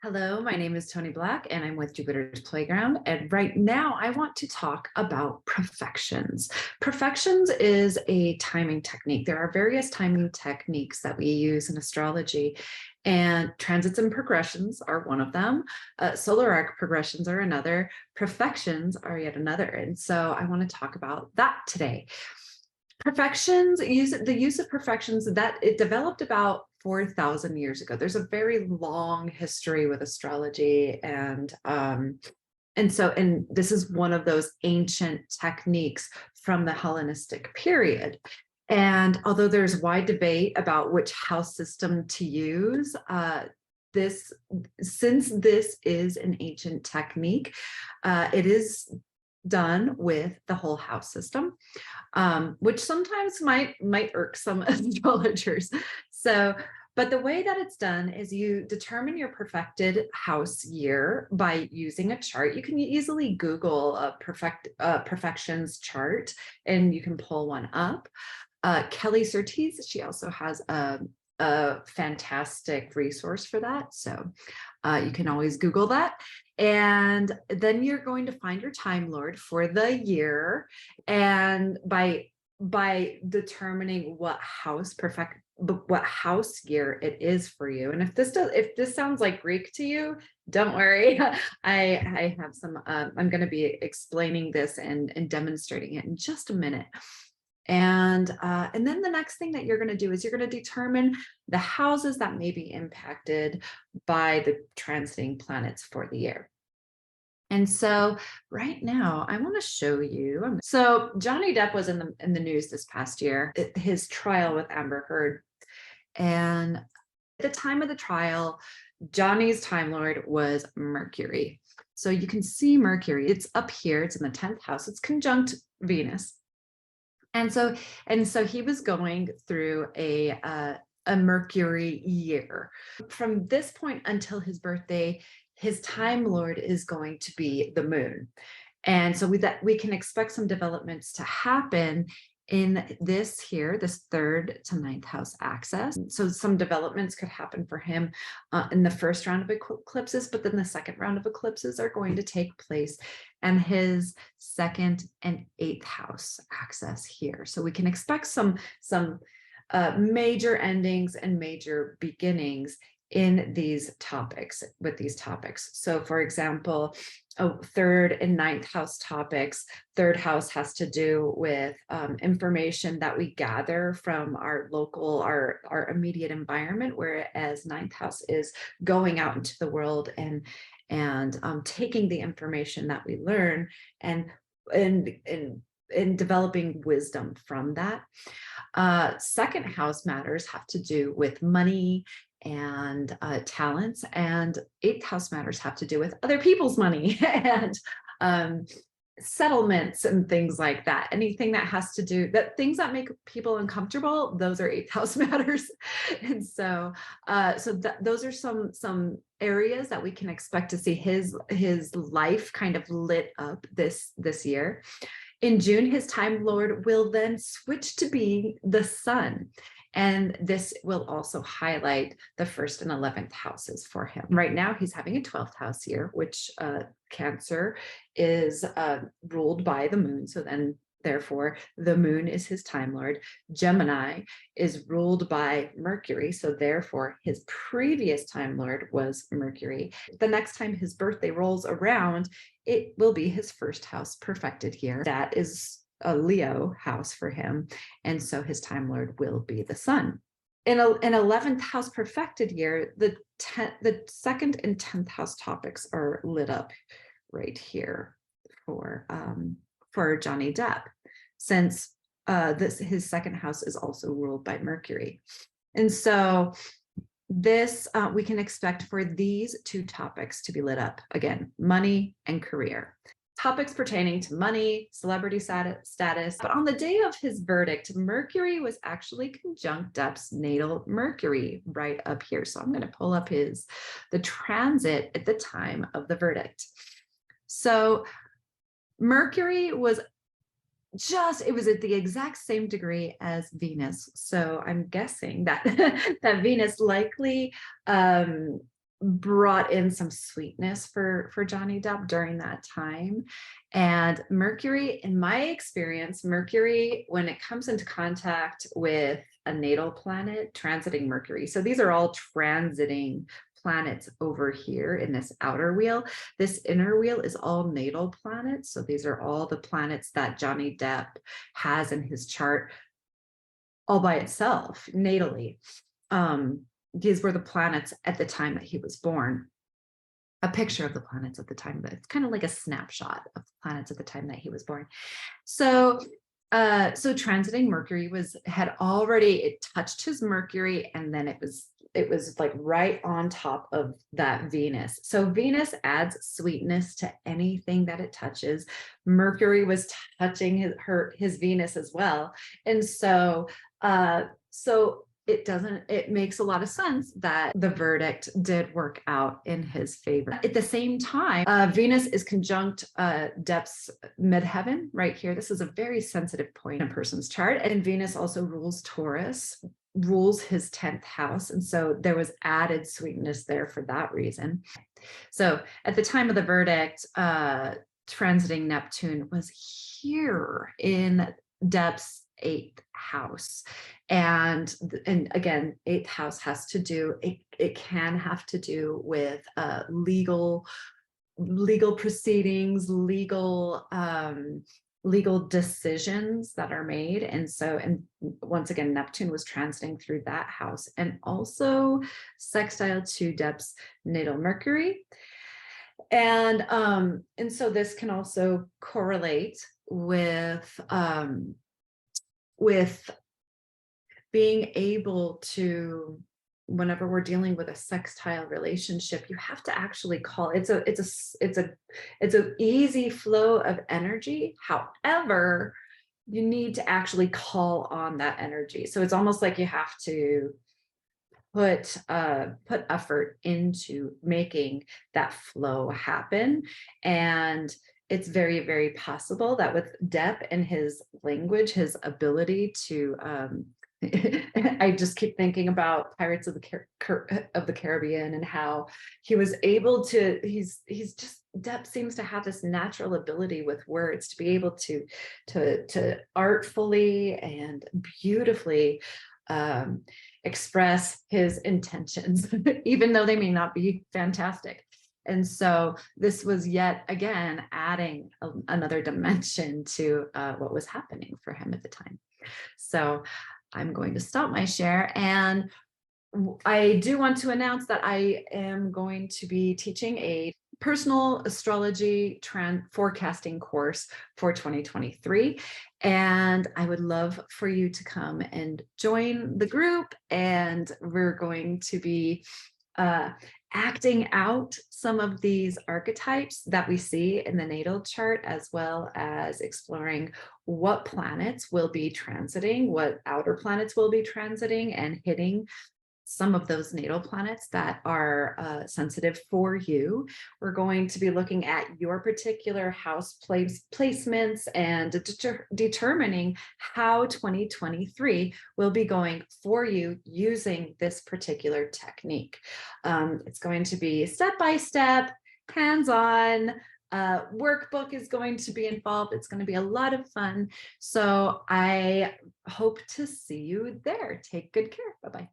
Hello, my name is Tony Black and I'm with Jupiter's Playground. And right now I want to talk about profections. Profections is a timing technique. There are various timing techniques that we use in astrology, and transits and progressions are one of them. Solar arc progressions are another. Profections are yet another. And so I want to talk about that today. The use of perfections, that it developed about 4,000 years ago. There's a very long history with astrology, and this is one of those ancient techniques from the Hellenistic period. And although there's wide debate about which house system to use, since this is an ancient technique, it is done with the whole house system, which sometimes might irk some astrologers. But the way that it's done is you determine your perfected house year by using a chart. You can easily Google a perfections chart, and you can pull one up. Kelly Surtees, she also has a fantastic resource for that. So you can always Google that. And then you're going to find your Time Lord for the year. And by determining what house year it is for you. And if this sounds like Greek to you, don't worry. I have some, I'm going to be explaining this and demonstrating it in just a minute. And then the next thing that you're going to do is you're going to determine the houses that may be impacted by the transiting planets for the year. And so right now I want to show you. So Johnny Depp was in the news this past year, his trial with Amber Heard. And at the time of the trial, Johnny's Time Lord was Mercury. So you can see Mercury, it's up here, it's in the 10th house, it's conjunct Venus. And so he was going through a Mercury year. From this point until his birthday, his Time Lord is going to be the moon. And so we can expect some developments to happen in this 3rd to 9th house axis. So some developments could happen for him in the first round of eclipses, but then the second round of eclipses are going to take place and his 2nd and 8th house axis here. So we can expect some major endings and major beginnings in these topics, with these topics. So for example, 3rd and 9th house topics. 3rd house has to do with information that we gather from our local, our immediate environment, whereas 9th house is going out into the world and taking the information that we learn and developing wisdom from that. 2nd house matters have to do with money and talents, and 8th house matters have to do with other people's money and settlements and things like that. Anything that has to do things that make people uncomfortable, those are 8th house matters. And so those are some areas that we can expect to see his life kind of lit up this year. In June, his Time Lord will then switch to be the sun. And this will also highlight the 1st and 11th houses for him. Right now, he's having a 12th house year, which Cancer is ruled by the moon. So then, therefore, the moon is his Time Lord. Gemini is ruled by Mercury. So therefore, his previous Time Lord was Mercury. The next time his birthday rolls around, it will be his 1st house perfected year. That is a Leo house for him. And so his Time Lord will be the sun. In an 11th house perfected year, the 2nd and 10th house topics are lit up right here for Johnny Depp, since his 2nd house is also ruled by Mercury. And so this we can expect for these 2 topics to be lit up. Again, money and career. Topics pertaining to money, celebrity status. But on the day of his verdict, Mercury was actually conjunct Depp's natal Mercury right up here. So I'm going to pull up the transit at the time of the verdict. So Mercury was it was at the exact same degree as Venus. So I'm guessing that that Venus likely brought in some sweetness for Johnny Depp during that time. And Mercury, in my experience, Mercury, when it comes into contact with a natal planet, transiting Mercury. So these are all transiting planets over here in this outer wheel. This inner wheel is all natal planets. So these are all the planets that Johnny Depp has in his chart all by itself, natally. These were the planets at the time that he was born. A picture of the planets at the time, but it's kind of like a snapshot of the planets at the time that he was born. So so transiting Mercury had already, it touched his Mercury, and then it was like right on top of that Venus. So Venus adds sweetness to anything that it touches. Mercury was touching his Venus as well. And so it makes a lot of sense that the verdict did work out in his favor. At the same time, Venus is conjunct Depp's midheaven right here. This is a very sensitive point in a person's chart. And Venus also rules Taurus, rules his 10th house. And so there was added sweetness there for that reason. So at the time of the verdict, transiting Neptune was here in Depp's 8th house. And again, 8th house has to do, it can have to do with legal proceedings, legal decisions that are made. And so, and once again, Neptune was transiting through that house, and also sextile to Depp's natal Mercury. And so this can also correlate with being able to, whenever we're dealing with a sextile relationship, you have to actually call it's an easy flow of energy. However, you need to actually call on that energy. So it's almost like you have to put effort into making that flow happen. And it's very, very possible that with Depp and his language, his ability to I just keep thinking about Pirates of the Caribbean, and how he was able to, Depp seems to have this natural ability with words to be able to artfully and beautifully express his intentions, even though they may not be fantastic. And so this was yet again adding another dimension to what was happening for him at the time. So I'm going to stop my share, and I do want to announce that I am going to be teaching a personal astrology forecasting course for 2023. And I would love for you to come and join the group. And we're going to be acting out some of these archetypes that we see in the natal chart, as well as exploring what planets will be transiting, what outer planets will be transiting and hitting some of those natal planets that are sensitive for you. We're going to be looking at your particular house placements and determining how 2023 will be going for you using this particular technique. It's going to be step-by-step, hands-on. Workbook is going to be involved. It's going to be a lot of fun. So I hope to see you there. Take good care. Bye-bye.